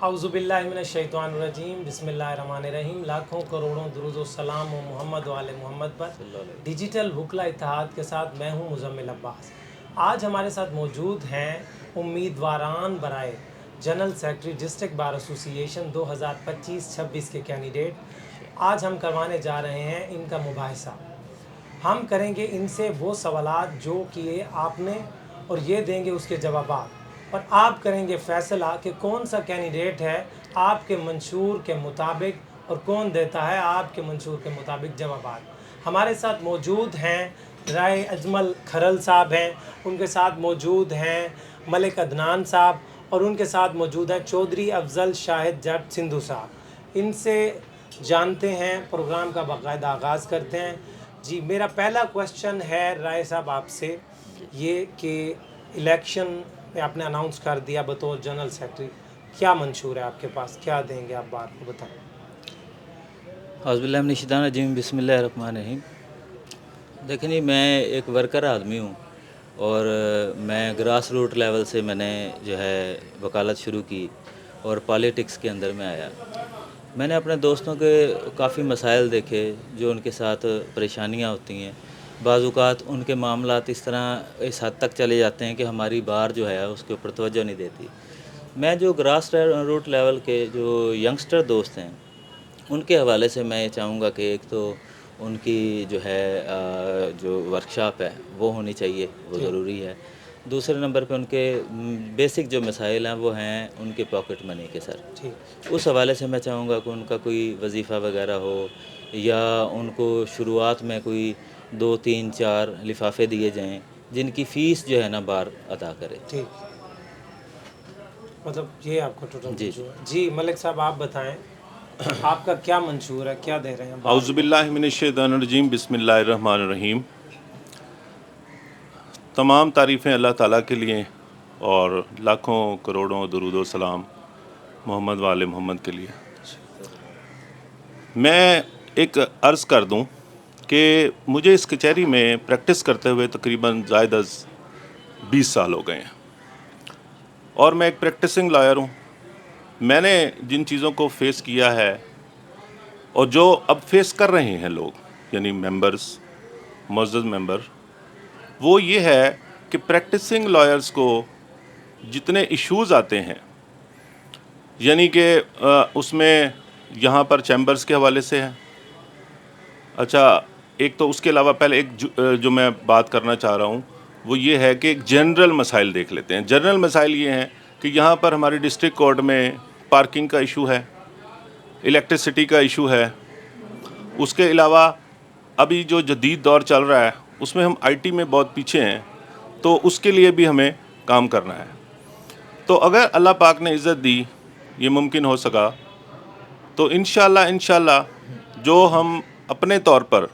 औज़ुबिल्लाहिमिनश्शैतानिर्रजीम बिस्मिल्लाहिर्रहमानिर्रहीम। लाखों करोड़ों दुरूद व सलाम हो मोहम्मद वाले मोहम्मद पर। डिजिटल वकला इत्तेहाद के साथ मैं हूँ मुज़म्मिल अब्बास। आज हमारे साथ मौजूद हैं उम्मीदवारान बराए general secretary district bar association 2025-26 के कैंडिडेट। आज हम करवाने जा रहे हैं इनका मुबाहिसा। हम करेंगे इनसे वो सवालात जो किए आपने और ये देंगे उसके जवाबात, और आप करेंगे फ़ैसला कि कौन सा कैंडिडेट है आपके मंशूर के मुताबिक और कौन देता है आपके मंशूर के मुताबिक जवाबात। हमारे साथ मौजूद हैं राय अजमल खरल साहब हैं, उनके साथ मौजूद हैं मलिक अदनान साहब, और उनके साथ मौजूद हैं चौधरी अफजल शाहिद जट सिंधु साहब। इनसे जानते हैं, प्रोग्राम का बाकायदा आगाज़ करते हैं। जी, मेरा पहला क्वेश्चन है राय साहब आपसे ये कि इलेक्शन में आपने अनाउंस कर दिया बतौर जनरल सेक्रेटरी, क्या मंशूर है आपके पास, क्या देंगे आप बात को बताएं। औज़ुबिल्लाहिमिनश्शैतानिर्रजीम बिस्मिल्लाहिर्रहमानिर्रहीम। देखिए जी, मैं एक वर्कर आदमी हूँ और मैं ग्रास रूट लेवल से मैंने जो है वकालत शुरू की और पॉलिटिक्स के अंदर में आया। मैंने अपने दोस्तों के काफ़ी मसाइल देखे जो उनके साथ परेशानियाँ होती हैं। बाज़-औक़ात उनके मामलात इस तरह इस हद तक चले जाते हैं कि हमारी बार जो है उसके ऊपर तवज्जो नहीं देती। मैं जो ग्रास रूट लेवल के जो यंगस्टर दोस्त हैं उनके हवाले से मैं ये चाहूँगा कि एक तो उनकी जो है जो वर्कशॉप है वो होनी चाहिए, वो ज़रूरी है। दूसरे नंबर पे उनके बेसिक जो मसाइल हैं वो हैं उनके पॉकेट मनी के सर। उस हवाले से मैं चाहूँगा कि उनका कोई वजीफ़ा वगैरह हो या उनको शुरुआत में कोई 2, 3, 4 लिफाफे दिए जाएँ जिनकी फ़ीस जो है ना बार अदा करे। ठीक, मतलब ये आपको टोटल जी। मंशूर है। जी मलिक साहब आप बताएं, आपका क्या मंशूर है, क्या दे रहे हैं। औज़ुबिल्लाहिमिनश्शैतानिर्रजीम बिस्मिल्लाहिर्रहमानिर्रहीम। तमाम तारीफ़ें अल्लाह ताला के लिए और लाखों करोड़ों दुरूद व सलाम मोहम्मद वाले मोहम्मद के लिए। मैं एक अर्ज़ कर दूं कि मुझे इस कचहरी में प्रैक्टिस करते हुए तकरीबन ज़ायद 20 साल हो गए हैं और मैं एक प्रैक्टिसिंग लॉयर हूँ। मैंने जिन चीज़ों को फ़ेस किया है और जो अब फेस कर रहे हैं लोग यानी मेंबर्स, मुअज़्ज़ज़ मेंबर, वो ये है कि प्रैक्टिसिंग लॉयर्स को जितने इश्यूज़ आते हैं यानी कि उसमें यहाँ पर चैम्बर्स के हवाले से है। अच्छा, एक तो उसके अलावा पहले एक जो मैं बात करना चाह रहा हूँ वो ये है कि एक जनरल मसाइल देख लेते हैं। जनरल मसाइल ये हैं कि यहाँ पर हमारी डिस्ट्रिक्ट कोर्ट में पार्किंग का इशू है, इलेक्ट्रिसिटी का इशू है। उसके अलावा अभी जो जदीद दौर चल रहा है उसमें हम आईटी में बहुत पीछे हैं, तो उसके लिए भी हमें काम करना है। तो अगर अल्लाह पाक ने इज़्ज़त दी, ये मुमकिन हो सका, तो इंशाअल्लाह जो हम अपने तौर पर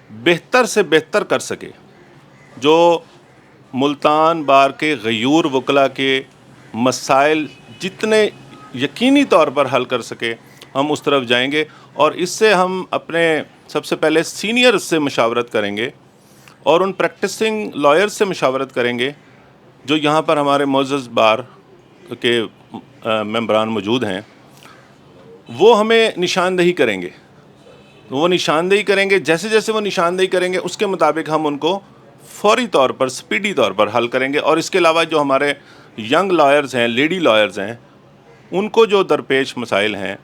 बेहतर से बेहतर कर सके, जो मुल्तान बार के गयूर वकला के मसाइल जितने यकीनी तौर पर हल कर सके, हम उस तरफ जाएंगे। और इससे हम अपने सबसे पहले सीनियर से मशावरत करेंगे और उन प्रैक्टिसिंग लॉयर्स से मशावरत करेंगे जो यहाँ पर हमारे मुअज़्ज़ज़ बार के मेंबरान मौजूद हैं। वो हमें निशानदेही करेंगे, वो निशानदेही करेंगे, जैसे जैसे वो निशानदेही करेंगे उसके मुताबिक हम उनको फौरी तौर पर, स्पीडी तौर पर हल करेंगे। और इसके अलावा जो हमारे यंग लॉयर्स हैं, लेडी लॉयर्स हैं, उनको जो दरपेश मसाइल हैं,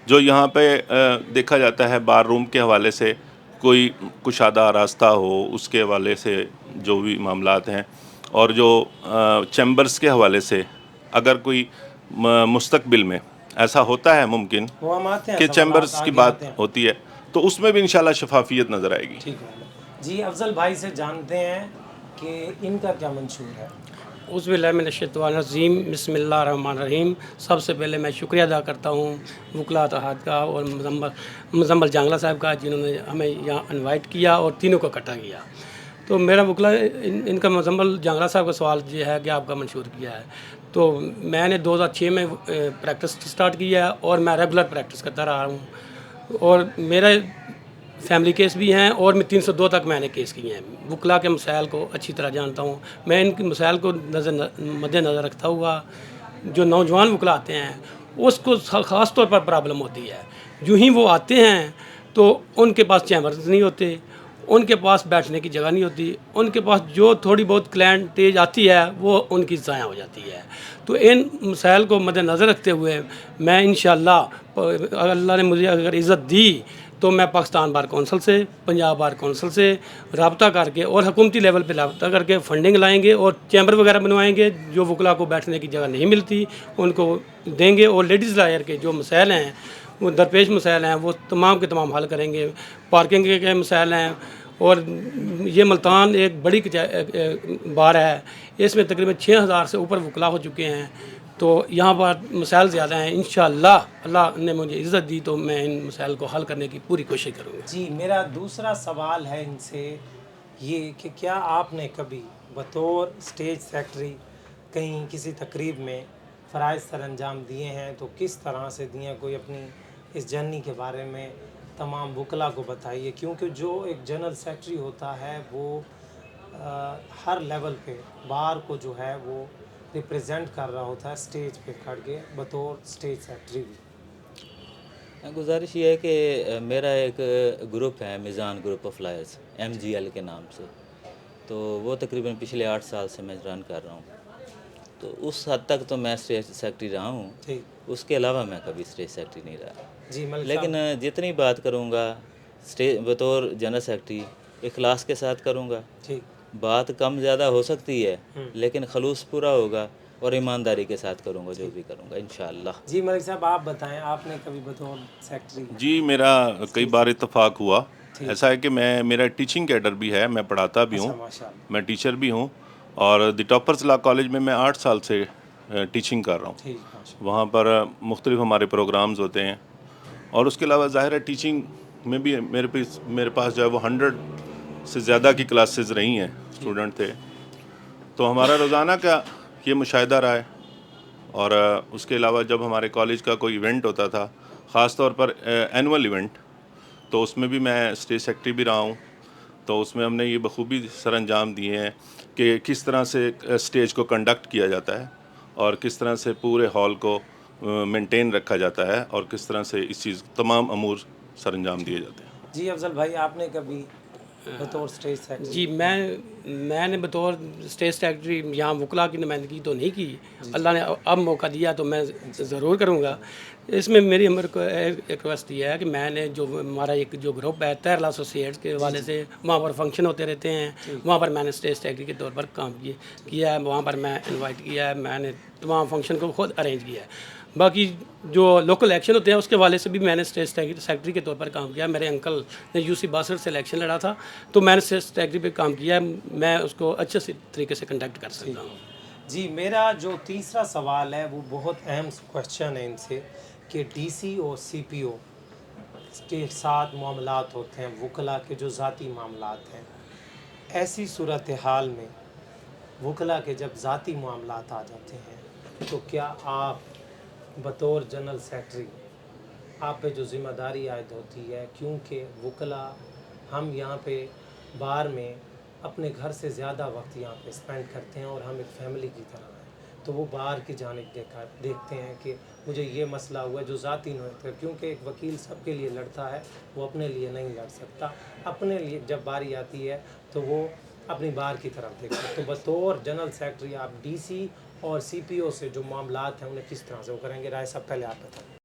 जो यहाँ पे देखा जाता है बार रूम के हवाले से कोई कुशादा रास्ता हो, उसके हवाले से जो भी मामलात हैं, और जो चैम्बर्स के हवाले से अगर कोई मुस्तकबिल में ऐसा होता है मुमकिन कि चैम्बर्स की बात होती है, तो उसमें भी इंशाल्लाह शफाफियत नज़र आएगी। ठीक है जी, अफजल भाई से जानते हैं कि इनका क्या मंशूर है। औज़ुबिल्लाहिमिनश्शैतानिर्रजीम बिस्मिल्लाहिर्रहमानिर्रहीम। सबसे पहले मैं शुक्रिया अदा करता हूँ वकला इत्तेहाद का और मुज़म्मिल जांगला साहब का, जिन्होंने हमें यहाँ इनवाइट किया और तीनों को इकट्ठा किया। तो मेरा वकला इनका मुज़म्मिल जांगला साहब का सवाल ये है कि आपका मंशूर किया है। तो मैंने 2006 में प्रैक्टिस स्टार्ट किया है और मैं रेगुलर प्रैक्टिस करता रहा हूँ और मेरा फैमिली केस भी हैं और मैं 302 तक मैंने केस किए हैं। वकला के मसाइल को अच्छी तरह जानता हूँ। मैं इनके मसाइल को मद्देनज़र रखता हुआ جو نوجوان وکلا آتے ہیں اس کو خاص طور پر پرابلم ہوتی ہے. جو ہی وہ آتے ہیں تو ان کے پاس چیمبرز نہیں ہوتے, ان کے پاس بیٹھنے کی جگہ نہیں ہوتی, ان کے پاس جو تھوڑی بہت کلائنٹیج آتی ہے وہ ان کی ضائع ہو جاتی ہے. تو ان مسائل کو مد نظر رکھتے ہوئے میں انشاءاللہ اللہ نے مجھے اگر عزت دی تو میں پاکستان بار کونسل سے, پنجاب بار کونسل سے رابطہ کر کے اور حکومتی لیول پہ رابطہ کر کے فنڈنگ لائیں گے اور چیمبر وغیرہ بنوائیں گے. جو وکلا کو بیٹھنے کی جگہ نہیں ملتی ان کو دیں گے, اور لیڈیز لائر کے جو مسائل ہیں وہ درپیش مسائل ہیں وہ تمام کے تمام حل کریں گے. پارکنگ کے مسائل ہیں, اور یہ ملتان ایک بڑی بار ہے, اس میں تقریباً 6000 سے اوپر وکلا ہو چکے ہیں. تو یہاں پر مسائل زیادہ ہیں. انشاءاللہ اللہ نے مجھے عزت دی تو میں ان مسائل کو حل کرنے کی پوری کوشش کروں گا. جی میرا دوسرا سوال ہے ان سے یہ کہ کیا آپ نے کبھی بطور اسٹیج سیکٹری کہیں کسی تقریب میں فرائض سر انجام دیے ہیں, تو کس طرح سے دیے, کوئی اپنی اس جرنی کے بارے میں تمام وکلا کو بتائیے, کیونکہ جو ایک جنرل سیکٹری ہوتا ہے وہ ہر لیول پہ بار کو جو ہے وہ ریپریزنٹ کر رہا ہوتا ہے اسٹیج پہ کھڑ کے بطور اسٹیج سیکٹری بھی. گزارش یہ ہے کہ میرا ایک گروپ ہے میزان گروپ آف لائرز MGL کے نام سے, تو وہ تقریباً پچھلے 8 سال سے میں رن کر رہا ہوں. تو اس حد تک تو میں اسٹیج سیکٹری رہا ہوں, اس کے علاوہ میں کبھی اسٹیج سیکٹری نہیں رہا. جی لیکن جتنی بات کروں گا بطور جنرل سیکٹری اخلاص کے ساتھ کروں گا. بات کم زیادہ ہو سکتی ہے لیکن خلوص پورا ہوگا, اور ایمانداری کے ساتھ کروں گا جو بھی کروں گا انشاءاللہ. جی ملک صاحب آپ بتائیں, آپ نے کبھی بطور سیکٹری؟ جی میرا کئی بار اتفاق ہوا. ایسا ہے کہ میرا ٹیچنگ کیڈر بھی ہے, میں پڑھاتا بھی ہوں, میں ٹیچر بھی ہوں, اور دی ٹاپرز لا کالج میں 8 سال سے ٹیچنگ کر رہا ہوں. وہاں پر مختلف ہمارے پروگرامز ہوتے ہیں, اور اس کے علاوہ ظاہر ہے ٹیچنگ میں بھی میرے پاس جو ہے وہ 100 سے زیادہ کی کلاسز رہی ہیں, اسٹوڈنٹ تھے. تو ہمارا روزانہ کا یہ مشاہدہ رہا ہے. اور اس کے علاوہ جب ہمارے کالج کا کوئی ایونٹ ہوتا تھا, خاص طور پر اینول ایونٹ, تو اس میں بھی میں اسٹیج سیکٹری بھی رہا ہوں. تو اس میں ہم نے یہ بخوبی سر انجام دیے ہیں کہ کس طرح سے اسٹیج کو کنڈکٹ کیا جاتا ہے, اور کس طرح سے پورے ہال کو مینٹین رکھا جاتا ہے, اور کس طرح سے اس چیز تمام امور سر انجام دیے جاتے ہیں. جی افضل بھائی آپ نے کبھی بطور اسٹیج سیکٹری؟ جی میں نے بطور اسٹیج سیکٹری یہاں وکلا کی نمائندگی تو نہیں کی. اللہ نے اب موقع دیا تو میں ضرور کروں گا. اس میں میری ہمارے کو ایک ریکویسٹ یہ ہے کہ میں نے جو ہمارا ایک جو گروپ ہے تیرلا ایسوسیٹس کے حوالے سے, وہاں پر فنکشن ہوتے رہتے ہیں, وہاں پر میں نے اسٹیج سیکٹری کے طور پر کام کیا ہے. وہاں پر میں انوائٹ کیا ہے, میں نے تمام فنکشن کو خود ارینج کیا ہے. باقی جو لوکل الیکشن ہوتے ہیں اس کے حوالے سے بھی میں نے اسٹیج سیکٹری کے طور پر کام کیا. میرے انکل نے UC 62 سے الیکشن لڑا تھا, تو میں نے اسٹیج سیکٹری پہ کام کیا ہے. میں اس کو اچھے طریقے سے کنڈکٹ کر سکتا ہوں. جی میرا جو تیسرا سوال ہے وہ بہت اہم کوشچن ہے ان سے کہ DC اور CPO کے ساتھ معاملات ہوتے ہیں, وکلا کے جو ذاتی معاملات ہیں, ایسی صورتحال میں وکلا کے جب ذاتی معاملات آ جاتے ہیں تو کیا آپ بطور جنرل سیکٹری آپ پہ جو ذمہ داری عائد ہوتی ہے, کیونکہ وکلا ہم یہاں پہ بار میں اپنے گھر سے زیادہ وقت یہاں پہ اسپینڈ کرتے ہیں, اور ہم ایک فیملی کی طرح ہیں, تو وہ بار کی جانب دیکھتے ہیں کہ مجھے یہ مسئلہ ہوا ہے جو ذاتی نہیں, کیونکہ ایک وکیل سب کے لیے لڑتا ہے, وہ اپنے لیے نہیں لڑ سکتا. اپنے لیے جب باری آتی ہے تو وہ اپنی بار کی طرف دیکھتے ہیں. تو بطور جنرل سیکٹری آپ DC اور CPO سے جو معاملات ہیں انہیں کس طرح سے وہ کریں گے؟ رائے صاحب پہلے آپ بتائیں.